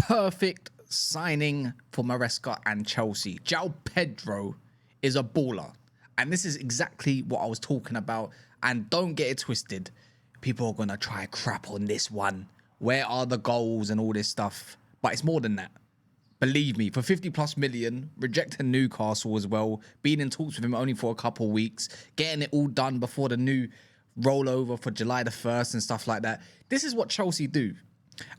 perfect signing for Maresca and Chelsea. Joao Pedro is a baller. And this is exactly what I was talking about. And don't get it twisted. People are going to try crap on this one. Where are the goals and all this stuff? But it's more than that. Believe me, for 50 plus million, rejecting Newcastle as well, being in talks with him only for a couple of weeks, getting it all done before the new rollover for July the 1st and stuff like that. This is what Chelsea do.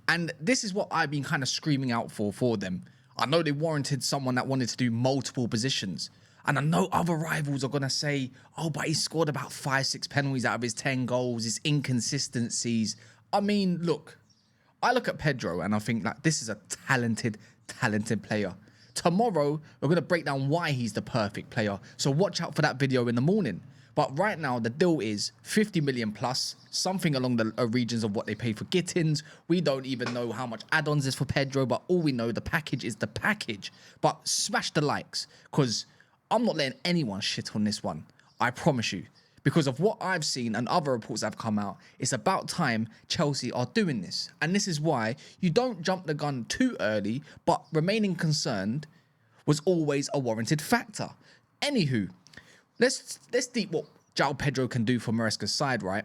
And this is what I've been kind of screaming out for them. I know they warranted someone that wanted to do multiple positions. And I know other rivals are going to say, oh, but he scored about 5-6 penalties out of his 10 goals, his inconsistencies. I mean, look, I look at Pedro and I think that this is a talented player. Tomorrow, we're going to break down why he's the perfect player. So watch out for that video in the morning. But right now, the deal is 50 million plus, something along the regions of what they pay for Gittins. We don't even know how much add-ons is for Pedro, but all we know, the package is the package. But smash the likes, because I'm not letting anyone shit on this one. I promise you. Because of what I've seen and other reports that have come out, it's about time Chelsea are doing this. And this is why you don't jump the gun too early, but remaining concerned was always a warranted factor. Anywho, let's deep what Joao Pedro can do for Maresca's side, right?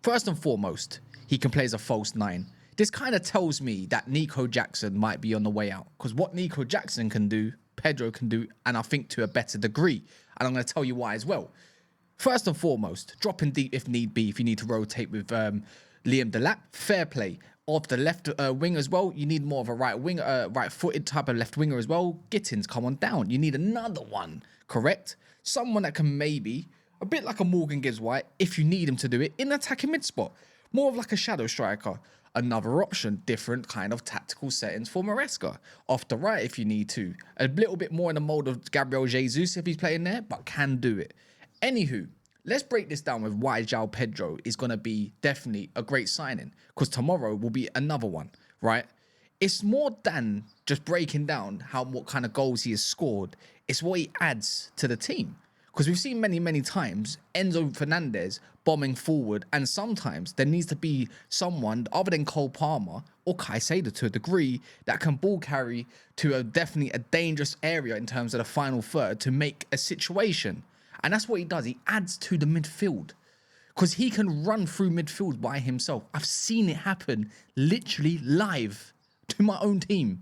First and foremost, he can play as a false nine. This kind of tells me that Nico Jackson might be on the way out. Because what Nico Jackson can do, Pedro can do, and I think to a better degree. And I'm going to tell you why as well. First and foremost, dropping deep if need be, if you need to rotate with Liam Delap, fair play. Off the left wing as well, you need more of a right-footed type of left winger as well. Gittins, come on down. You need another one, correct? Someone that can maybe, a bit like a Morgan Gibbs-White, if you need him to do it, in attacking mid-spot. More of like a shadow striker. Another option, different kind of tactical settings for Maresca. Off the right if you need to. A little bit more in the mold of Gabriel Jesus if he's playing there, but can do it. Anywho, let's break this down with why Joao Pedro is going to be definitely a great signing. Because tomorrow will be another one, right? It's more than just breaking down what kind of goals he has scored. It's what he adds to the team. Because we've seen many times Enzo Fernandez bombing forward, and sometimes there needs to be someone other than Cole Palmer or Caicedo to a degree that can ball carry to definitely a dangerous area in terms of the final third to make a situation. And that's what he does. He adds to the midfield because he can run through midfield by himself. I've seen it happen literally live to my own team.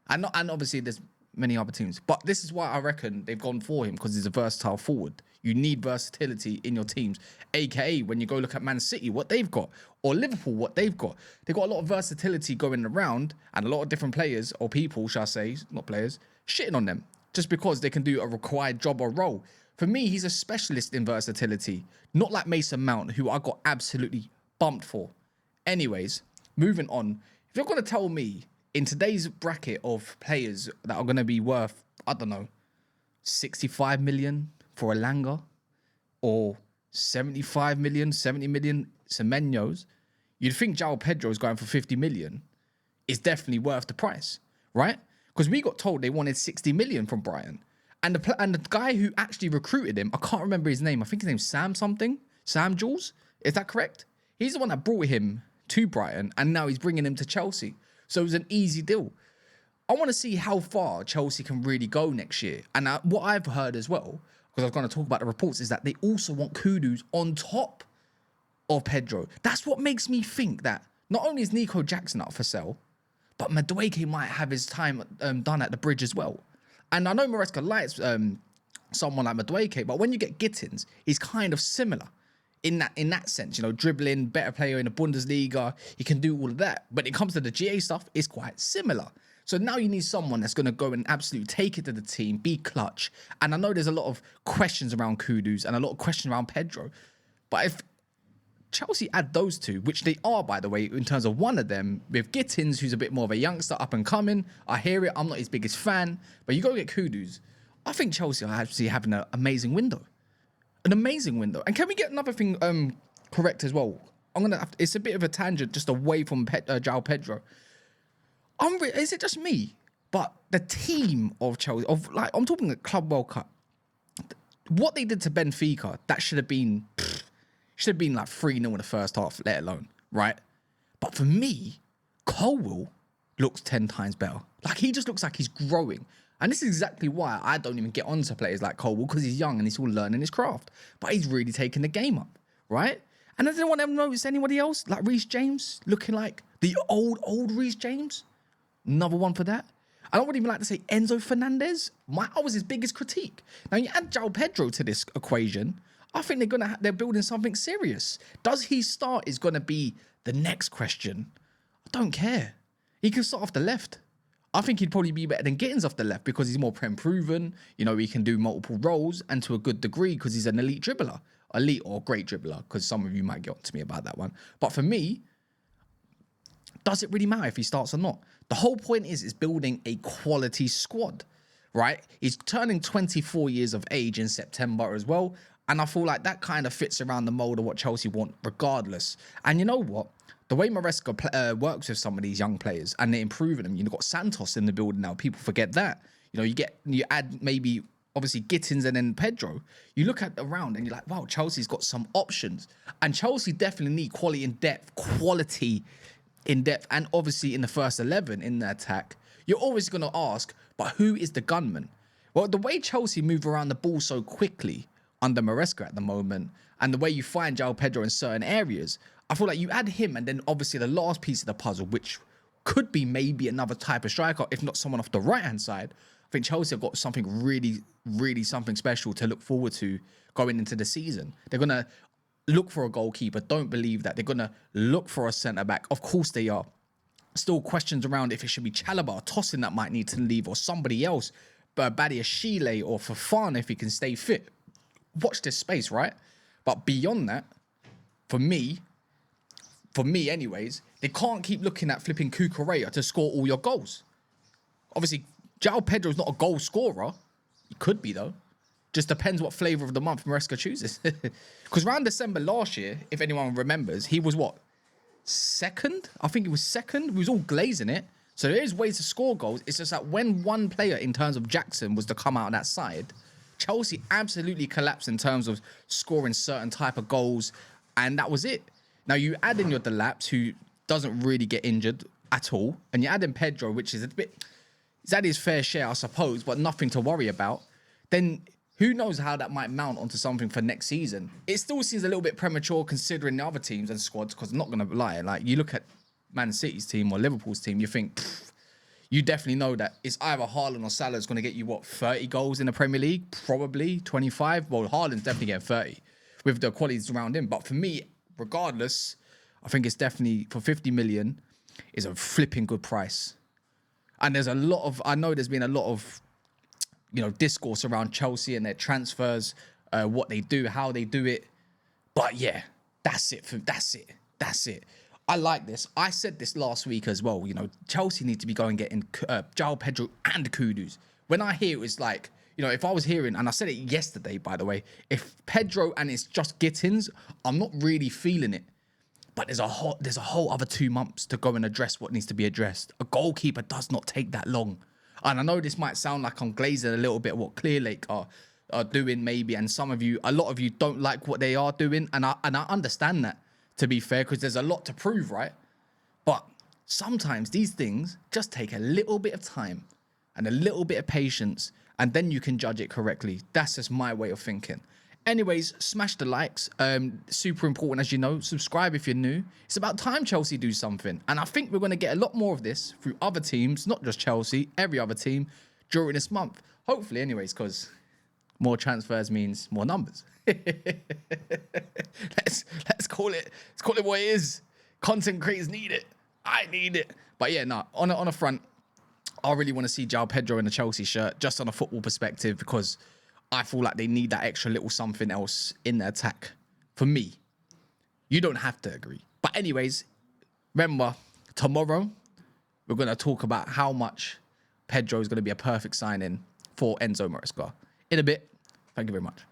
And obviously there's many other teams. But this is why I reckon they've gone for him, because he's a versatile forward. You need versatility in your teams. AKA when you go look at Man City, what they've got, or Liverpool, what they've got. They've got a lot of versatility going around and a lot of different players, or people, shall I say, not players, shitting on them just because they can do a required job or role. For me, he's a specialist in versatility, not like Mason Mount, who I got absolutely bumped for. Anyways, moving on. If you're going to tell me in today's bracket of players that are going to be worth, I don't know, 65 million for Elanga or 75 million, 70 million Semenyo's, you'd think Joao Pedro is going for 50 million. Is definitely worth the price, right? Because we got told they wanted 60 million from Brighton. And the guy who actually recruited him, I can't remember his name. I think his name's Sam something. Sam Jules? Is that correct? He's the one that brought him to Brighton, and now he's bringing him to Chelsea. So it was an easy deal. I want to see how far Chelsea can really go next year. And what I've heard as well, because I was going to talk about the reports, is that they also want Kudus on top of Pedro. That's what makes me think that not only is Nico Jackson up for sale, but Madueke might have his time done at the bridge as well. And I know Maresca likes someone like Madueke, but when you get Gittins, he's kind of similar in that sense. You know, dribbling, better player in the Bundesliga, he can do all of that. But when it comes to the GA stuff, it's quite similar. So now you need someone that's going to go and absolutely take it to the team, be clutch. And I know there's a lot of questions around Kudus and a lot of questions around Pedro. But if Chelsea add those two, which they are, by the way, in terms of one of them, with Gittins, who's a bit more of a youngster, up and coming. I hear it. I'm not his biggest fan. But you go get Kudus. I think Chelsea are actually having an amazing window. An amazing window. And can we get another thing correct as well? It's a bit of a tangent just away from Joao Pedro. Is it just me? But the team of Chelsea, I'm talking the Club World Cup. What they did to Benfica, that should have been like 3-0 in the first half, let alone, right? But for me, Colwill looks 10 times better. Like, he just looks like he's growing. And this is exactly why I don't even get onto players like Colwell, because he's young and he's still learning his craft. But he's really taking the game up, right? And has anyone ever noticed anybody else? Like Reece James looking like the old Reece James? Another one for that. I don't even like to say Enzo Fernandez. That was his biggest critique. Now, you add Joao Pedro to this equation, I think they're building something serious. Does he start is going to be the next question. I don't care. He can start off the left. I think he'd probably be better than Gittins off the left because he's more prem proven. You know, he can do multiple roles and to a good degree because he's an elite dribbler. Elite or great dribbler, because some of you might get on to me about that one. But for me, does it really matter if he starts or not? The whole point is building a quality squad, right? He's turning 24 years of age in September as well. And I feel like that kind of fits around the mold of what Chelsea want regardless. And you know what? The way Maresca works with some of these young players and they're improving them. You've got Santos in the building now. People forget that. You know, you add maybe obviously Gittins and then Pedro. You look at around and you're like, wow, Chelsea's got some options. And Chelsea definitely need quality in depth, and obviously in the first 11 in the attack. You're always going to ask, but who is the gunman? Well, the way Chelsea move around the ball so quickly under Maresca at the moment, and the way you find Joao Pedro in certain areas, I feel like you add him and then obviously the last piece of the puzzle, which could be maybe another type of striker, if not someone off the right-hand side. I think Chelsea have got something really something special to look forward to going into the season. They're going to look for a goalkeeper. Don't believe that. They're going to look for a centre-back. Of course they are. Still questions around if it should be Chalobah or Tosin that might need to leave, or somebody else, but Badiashile or Fofana if he can stay fit. Watch this space, right? But beyond that, for me anyways, they can't keep looking at flipping Cucurella to score all your goals. Obviously, Joao Pedro is not a goal scorer. He could be, though. Just depends what flavour of the month Maresca chooses. Because around December last year, if anyone remembers, he was what? Second? I think he was second. He was all glazing it. So there is ways to score goals. It's just that when one player in terms of Jackson was to come out on that side, Chelsea absolutely collapsed in terms of scoring certain type of goals. And that was it. Now you add in your Delaps, who doesn't really get injured at all. And you add in Pedro, which is a bit... He's had his fair share, I suppose, but nothing to worry about. Then who knows how that might mount onto something for next season. It still seems a little bit premature considering the other teams and squads, because I'm not going to lie. Like, you look at Man City's team or Liverpool's team, you think, you definitely know that it's either Haaland or Salah's going to get you, what, 30 goals in the Premier League? Probably 25. Well, Haaland's definitely getting 30 with the qualities around him. But for me, regardless, I think it's definitely, for 50 million, is a flipping good price. And there's a lot of, I know there's been a lot of, you know, discourse around Chelsea and their transfers, what they do, how they do it. But yeah, that's it. I like this. I said this last week as well. You know, Chelsea need to be going getting Joao Pedro and Kudus. When I hear it's like, you know, if I was hearing, and I said it yesterday, by the way, if Pedro and it's just Gittins, I'm not really feeling it. But there's a whole other 2 months to go and address what needs to be addressed. A goalkeeper does not take that long. And I know this might sound like I'm glazing a little bit what Clearlake are doing maybe. And a lot of you don't like what they are doing. And I understand that, to be fair, because there's a lot to prove, right? But sometimes these things just take a little bit of time and a little bit of patience, and then you can judge it correctly. That's just my way of thinking. Anyways, smash the likes. Super important, as you know. Subscribe if you're new. It's about time Chelsea do something. And I think we're going to get a lot more of this through other teams, not just Chelsea, every other team during this month. Hopefully, anyways, because more transfers means more numbers. Let's call it. Let's call it what it is. Content creators need it. I need it. But yeah, no, on a front, I really want to see Joao Pedro in the Chelsea shirt, just on a football perspective, because I feel like they need that extra little something else in the attack. For me, you don't have to agree. But anyways, remember, tomorrow, we're going to talk about how much Pedro is going to be a perfect sign-in for Enzo Maresca. In a bit. Thank you very much.